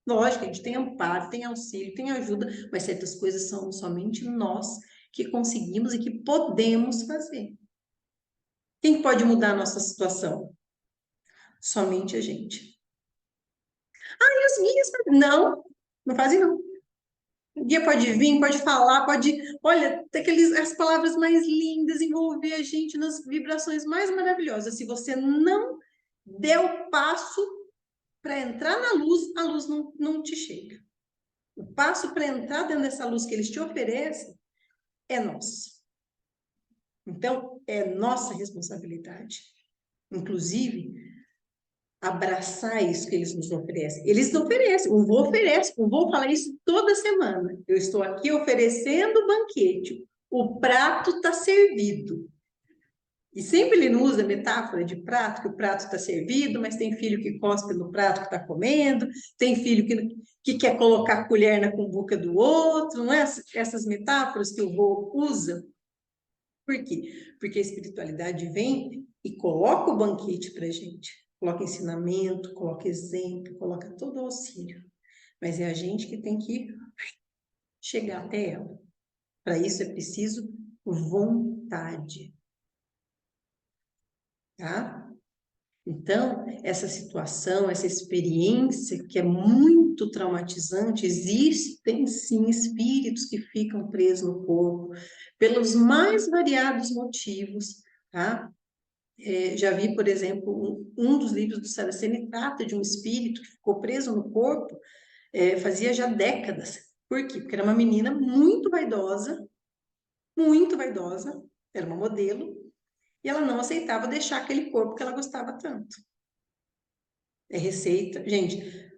Lógico, a gente tem amparo, tem auxílio, tem ajuda, mas certas coisas são somente nós que conseguimos e que podemos fazer. Quem pode mudar a nossa situação? Somente a gente. E os guias? Não, não fazem não. O guia pode vir, pode falar, pode, olha, ter as palavras mais lindas, envolver a gente nas vibrações mais maravilhosas. Se você não der o passo para entrar na luz, a luz não te chega. O passo para entrar dentro dessa luz que eles te oferecem é nosso. Então, é nossa responsabilidade. Inclusive, abraçar isso que eles nos oferecem. Eles oferecem, o vô fala isso toda semana. Eu estou aqui oferecendo o banquete, o prato está servido. E sempre ele não usa a metáfora de prato, que o prato está servido, mas tem filho que cospe no prato que está comendo, tem filho que quer colocar a colher na cumbuca do outro, não é? Essas metáforas que o vô usa. Por quê? Porque a espiritualidade vem e coloca o banquete para a gente. Coloca ensinamento, coloca exemplo, coloca todo o auxílio. Mas é a gente que tem que chegar até ela. Para isso é preciso vontade. Tá? Então, essa situação, essa experiência que é muito traumatizante, existem sim espíritos que ficam presos no corpo pelos mais variados motivos, tá? Já vi, por exemplo, um dos livros do Saraceni trata de um espírito que ficou preso no corpo, fazia já décadas. Por quê? Porque era uma menina muito vaidosa, era uma modelo, e ela não aceitava deixar aquele corpo que ela gostava tanto. É receita. Gente,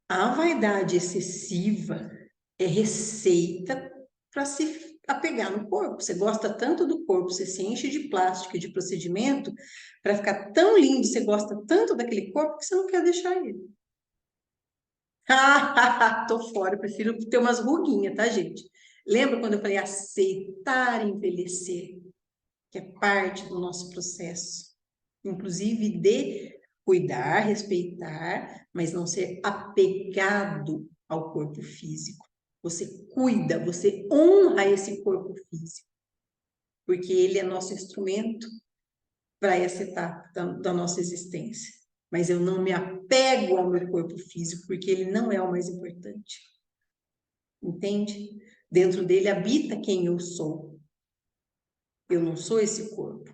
a vaidade excessiva é receita para se apegar no corpo. Você gosta tanto do corpo, você se enche de plástico e de procedimento para ficar tão lindo, você gosta tanto daquele corpo que você não quer deixar ele. Tô fora, prefiro ter umas ruguinhas, tá, gente? Lembra quando eu falei aceitar envelhecer, que é parte do nosso processo, inclusive de cuidar, respeitar, mas não ser apegado ao corpo físico. Você cuida, você honra esse corpo físico, porque ele é nosso instrumento para essa etapa da nossa existência. Mas eu não me apego ao meu corpo físico, porque ele não é o mais importante. Entende? Dentro dele habita quem eu sou. Eu não sou esse corpo.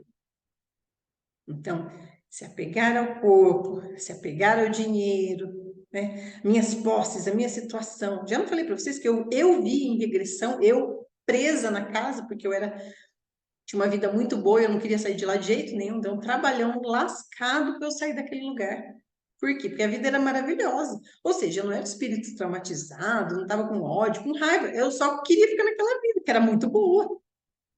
Então, se apegar ao corpo, se apegar ao dinheiro, né? Minhas posses, a minha situação. Já não falei para vocês que eu vi em regressão, eu presa na casa, porque tinha uma vida muito boa, eu não queria sair de lá de jeito nenhum, deu um trabalhão lascado para eu sair daquele lugar. Por quê? Porque a vida era maravilhosa. Ou seja, eu não era espírito traumatizado, não estava com ódio, com raiva, eu só queria ficar naquela vida, que era muito boa.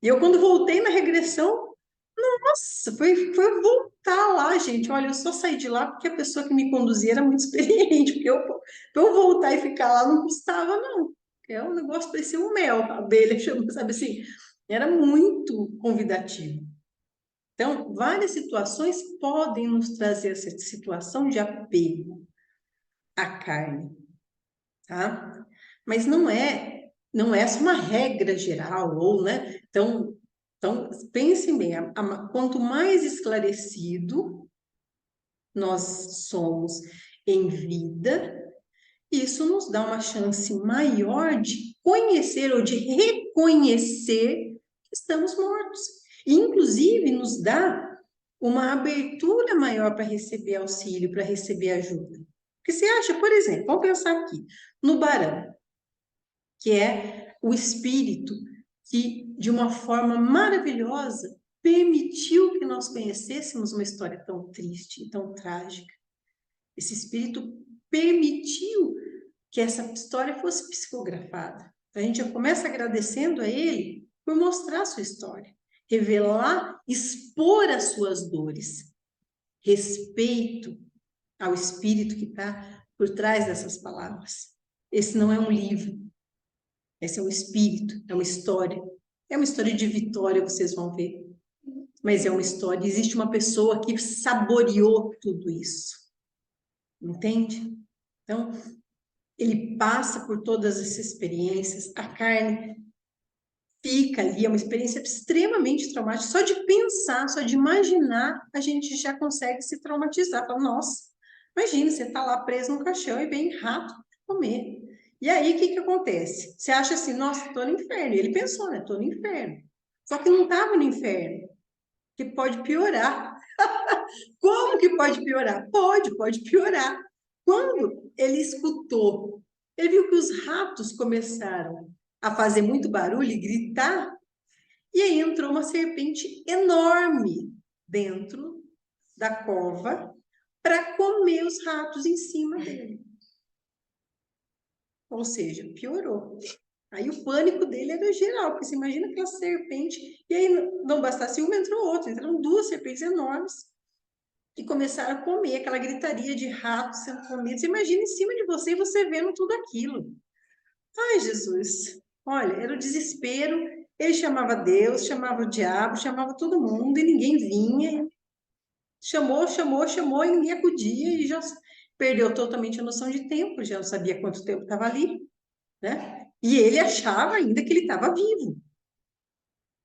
E eu, quando voltei na regressão, nossa, foi voltar lá, gente. Olha, eu só saí de lá porque a pessoa que me conduzia era muito experiente, porque pra eu voltar e ficar lá não custava, não. É um negócio, parecia um mel, a abelha chama, sabe assim? Era muito convidativo. Então, várias situações podem nos trazer essa situação de apego à carne, tá? Mas não é uma regra geral, ou, né? Então pensem bem, quanto mais esclarecido nós somos em vida, isso nos dá uma chance maior de conhecer ou de reconhecer que estamos mortos. E, inclusive, nos dá uma abertura maior para receber auxílio, para receber ajuda. Porque você acha, por exemplo, vamos pensar aqui, no Barão, que é o espírito que, de uma forma maravilhosa, permitiu que nós conhecêssemos uma história tão triste e tão trágica. Esse espírito permitiu que essa história fosse psicografada. A gente já começa agradecendo a ele por mostrar a sua história, revelar, expor as suas dores, respeito ao espírito que está por trás dessas palavras. Esse não é um livro, esse é um espírito, é uma história. É uma história de vitória, vocês vão ver. Mas é uma história, existe uma pessoa que saboreou tudo isso. Entende? Então, ele passa por todas essas experiências, a carne fica ali, é uma experiência extremamente traumática. Só de pensar, só de imaginar, a gente já consegue se traumatizar. Fala, nossa, imagina, você está lá preso no caixão e vem rato comer. E aí, o que acontece? Você acha assim, nossa, estou no inferno. E ele pensou, né? Estou no inferno. Só que não estava no inferno, que pode piorar. Como que pode piorar? Pode piorar. Quando ele escutou, ele viu que os ratos começaram a fazer muito barulho e gritar, e aí entrou uma serpente enorme dentro da cova para comer os ratos em cima dele. Ou seja, piorou. Aí o pânico dele era geral, porque você imagina aquela serpente, e aí não bastasse uma, entrou outra, entraram duas serpentes enormes e começaram a comer, aquela gritaria de ratos sendo comidos. Você imagina em cima de você e você vendo tudo aquilo. Ai, Jesus! Olha, era o desespero. Ele chamava Deus, chamava o diabo, chamava todo mundo e ninguém vinha. Chamou e ninguém acudia e já perdeu totalmente a noção de tempo, já não sabia quanto tempo estava ali, né? E ele achava ainda que ele estava vivo.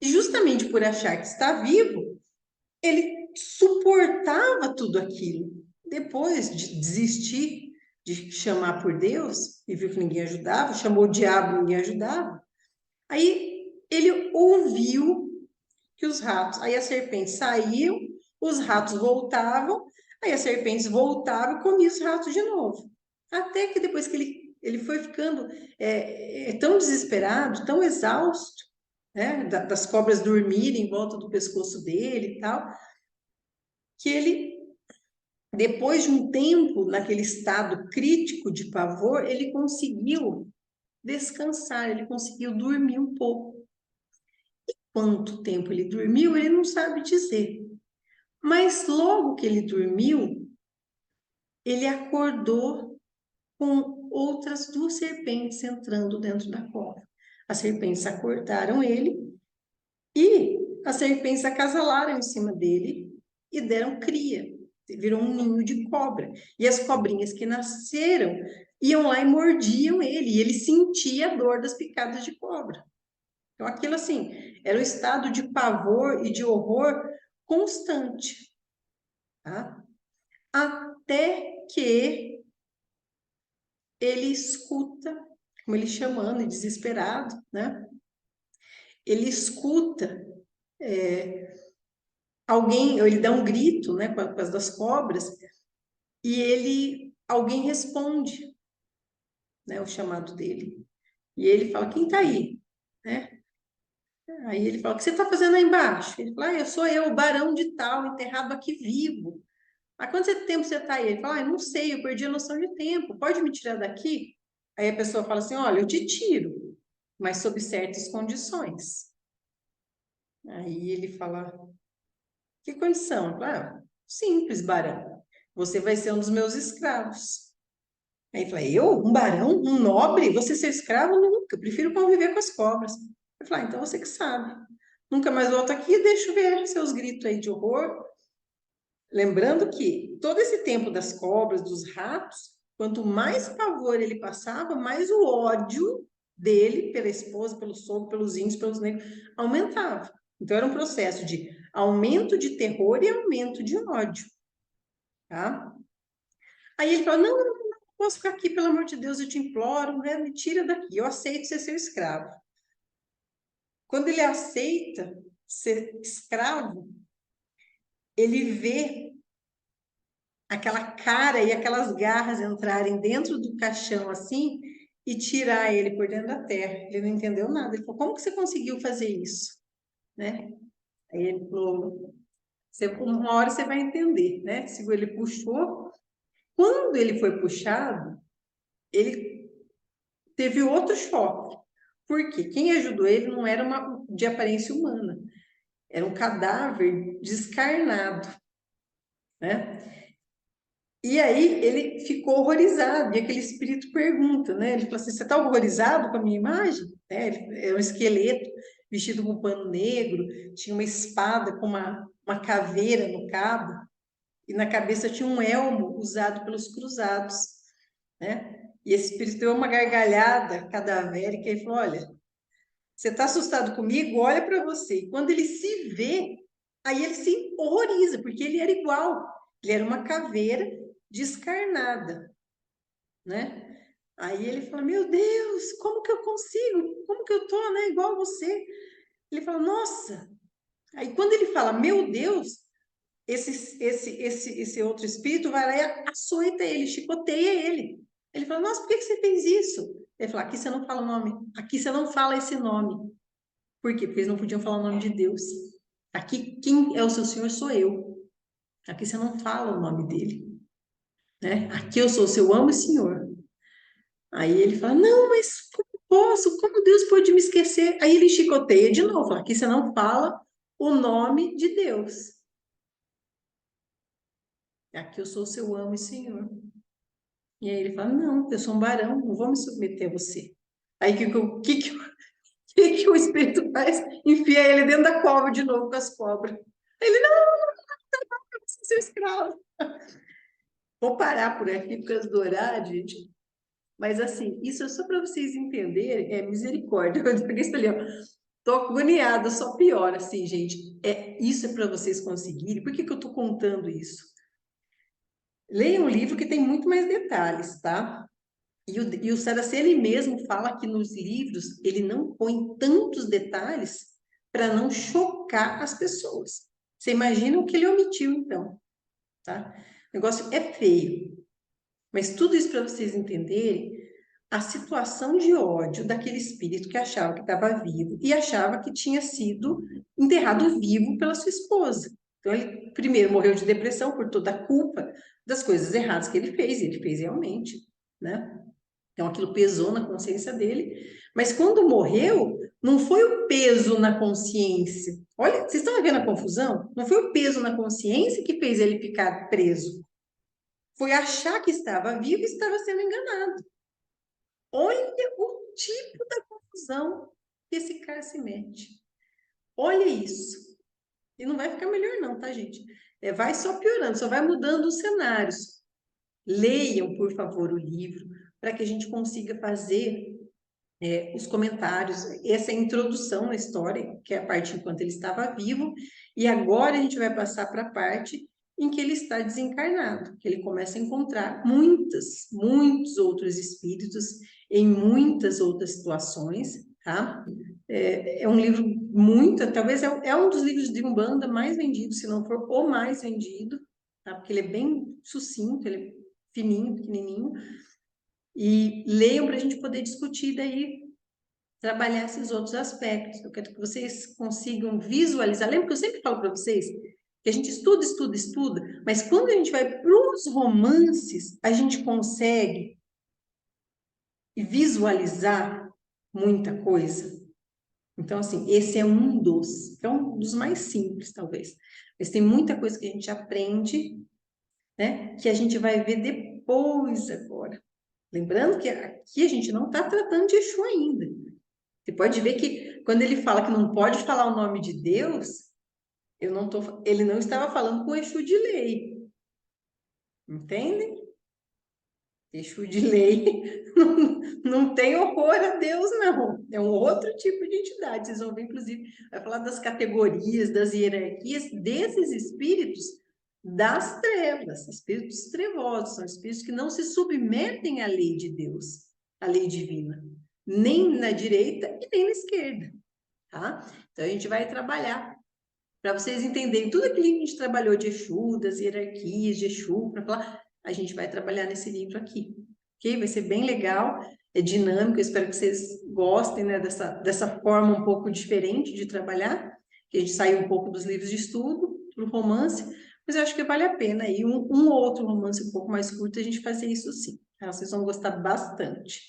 E justamente por achar que está vivo, ele suportava tudo aquilo. Depois de desistir de chamar por Deus e viu que ninguém ajudava, chamou o diabo, ninguém ajudava. Aí ele ouviu que os ratos, aí as serpentes saíam, os ratos voltavam, aí as serpentes voltavam e comiam os ratos de novo. Até que depois que ele foi ficando tão desesperado, tão exausto, né, das cobras dormirem em volta do pescoço dele e tal, que ele, depois de um tempo naquele estado crítico de pavor, ele conseguiu descansar, ele conseguiu dormir um pouco. Quanto tempo ele dormiu, ele não sabe dizer. Mas logo que ele dormiu, ele acordou com outras duas serpentes entrando dentro da cova. As serpentes acordaram ele e as serpentes acasalaram em cima dele e deram cria. Virou um ninho de cobra. E as cobrinhas que nasceram iam lá e mordiam ele. E ele sentia a dor das picadas de cobra. Então, aquilo assim, era um estado de pavor e de horror constante. Tá? Até que ele escuta, como ele chamando, desesperado, né? Ele escuta alguém, ele dá um grito, né, com as das cobras, e alguém responde, né, o chamado dele. E ele fala, quem tá aí? Né? Aí ele fala, o que você está fazendo aí embaixo? Ele fala, eu sou eu, o barão de tal, enterrado aqui vivo. Há quanto tempo você está aí? Ele fala, eu não sei, eu perdi a noção de tempo, pode me tirar daqui? Aí a pessoa fala assim, olha, eu te tiro, mas sob certas condições. Aí ele fala, que condição? Eu falo, simples, barão, você vai ser um dos meus escravos. Aí ele fala, eu? Um barão? Um nobre? Você ser escravo? Nunca, eu prefiro conviver com as cobras. Eu falo, então você que sabe. Nunca mais volto aqui e deixo ver seus gritos aí de horror. Lembrando que todo esse tempo das cobras, dos ratos, quanto mais pavor ele passava, mais o ódio dele pela esposa, pelo sogro, pelos índios, pelos negros, aumentava. Então era um processo de aumento de terror e aumento de ódio, tá? Aí ele falou, não, posso ficar aqui, pelo amor de Deus, eu te imploro, né? Me tira daqui, eu aceito ser seu escravo. Quando ele aceita ser escravo, ele vê aquela cara e aquelas garras entrarem dentro do caixão assim e tirar ele por dentro da terra. Ele não entendeu nada. Ele falou, como que você conseguiu fazer isso? Né? Aí ele falou, uma hora você vai entender, né? Ele puxou. Quando ele foi puxado, ele teve outro choque. Porque quem ajudou ele não era uma de aparência humana, era um cadáver descarnado, né? E aí ele ficou horrorizado, e aquele espírito pergunta, né? Ele falou assim, você está horrorizado com a minha imagem? É um esqueleto vestido com um pano negro, tinha uma espada com uma caveira no cabo, e na cabeça tinha um elmo usado pelos cruzados, né? E esse espírito deu uma gargalhada cadavérica e falou, olha, você está assustado comigo? Olha para você. E quando ele se vê, aí ele se horroriza, porque ele era igual. Ele era uma caveira descarnada, né? Aí ele fala, meu Deus, como que eu consigo? Como que eu tô, né? Igual você. Ele fala, nossa. Aí quando ele fala, meu Deus, esse outro espírito vai lá e açoita ele, chicoteia ele. Ele fala, nossa, por que você fez isso? Ele fala, aqui você não fala o nome, aqui você não fala esse nome. Por quê? Porque eles não podiam falar o nome de Deus. Aqui, quem é o seu Senhor sou eu. Aqui você não fala o nome dele, né? Aqui eu sou o seu amo e Senhor. Aí ele fala, não, mas como posso? Como Deus pode me esquecer? Aí ele chicoteia de novo. Aqui você não fala o nome de Deus. Aqui eu sou o seu amo e Senhor. E aí ele fala, não, eu sou um barão, não vou me submeter a você. Aí que o Espírito faz? Enfia ele dentro da cova de novo com as cobras. Ele, não, eu sou seu escravo. Vou parar por aqui por causa do horário, gente. Mas assim, isso é só para vocês entenderem, é misericórdia. Eu disse ali, ó, tô agoniada, só pior, assim, gente. Isso é para vocês conseguirem. Por que que eu tô contando isso? Leia um livro que tem muito mais detalhes, tá? E o Saraceni mesmo fala que nos livros ele não põe tantos detalhes para não chocar as pessoas. Você imagina o que ele omitiu, então, tá? O negócio é feio. Mas tudo isso para vocês entenderem a situação de ódio daquele espírito que achava que estava vivo e achava que tinha sido enterrado vivo pela sua esposa. Então, ele primeiro morreu de depressão por toda a culpa das coisas erradas que ele fez, e ele fez realmente, né? Então, aquilo pesou na consciência dele. Mas quando morreu, não foi o peso na consciência. Olha, vocês estão vendo a confusão? Não foi o peso na consciência que fez ele ficar preso. Foi achar que estava vivo e estava sendo enganado. Olha o tipo da confusão que esse cara se mete. Olha isso. E não vai ficar melhor não, tá, gente? Vai só piorando, só vai mudando os cenários. Leiam, por favor, o livro, para que a gente consiga fazer os comentários, essa introdução na história, que é a parte enquanto ele estava vivo, e agora a gente vai passar para a parte em que ele está desencarnado, que ele começa a encontrar muitos outros espíritos em muitas outras situações, tá? É um livro muito, talvez é um dos livros de Umbanda mais vendidos, se não for o mais vendido, tá? Porque ele é bem sucinto, ele é fininho, pequenininho. E leiam para a gente poder discutir daí, trabalhar esses outros aspectos. Eu quero que vocês consigam visualizar. Lembra que eu sempre falo para vocês que a gente estuda, estuda, estuda, mas quando a gente vai para os romances, a gente consegue visualizar muita coisa. Então, assim, esse é um dos mais simples, talvez. Mas tem muita coisa que a gente aprende, né, que a gente vai ver depois agora. Lembrando que aqui a gente não está tratando de Exu ainda. Você pode ver que quando ele fala que não pode falar o nome de Deus, ele não estava falando com Exu de lei. Entendem? Exu de lei não tem horror a Deus, não. É um outro tipo de entidade. Vocês vão ver, inclusive, vai falar das categorias, das hierarquias desses espíritos das trevas, espíritos trevosos, são espíritos que não se submetem à lei de Deus, à lei divina, nem na direita e nem na esquerda, tá? Então a gente vai trabalhar para vocês entenderem tudo aquilo que a gente trabalhou de Exu, das hierarquias de Exu, para falar, a gente vai trabalhar nesse livro aqui, ok? Vai ser bem legal, é dinâmico, eu espero que vocês gostem, né, dessa forma um pouco diferente de trabalhar, que a gente saiu um pouco dos livros de estudo, para o romance, mas eu acho que vale a pena aí um outro romance um pouco mais curto, a gente fazer isso sim, tá? Vocês vão gostar bastante.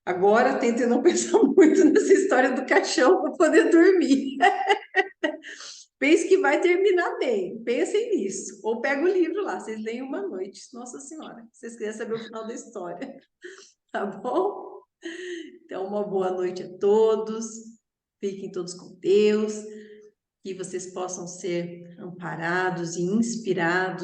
Agora, tentem não pensar muito nessa história do caixão para poder dormir. Pense que vai terminar bem, pensem nisso. Ou pega o livro lá, vocês leem uma noite, Nossa Senhora, se vocês quiserem saber o final da história, tá bom? Então, uma boa noite a todos, fiquem todos com Deus, que vocês possam ser amparados e inspirados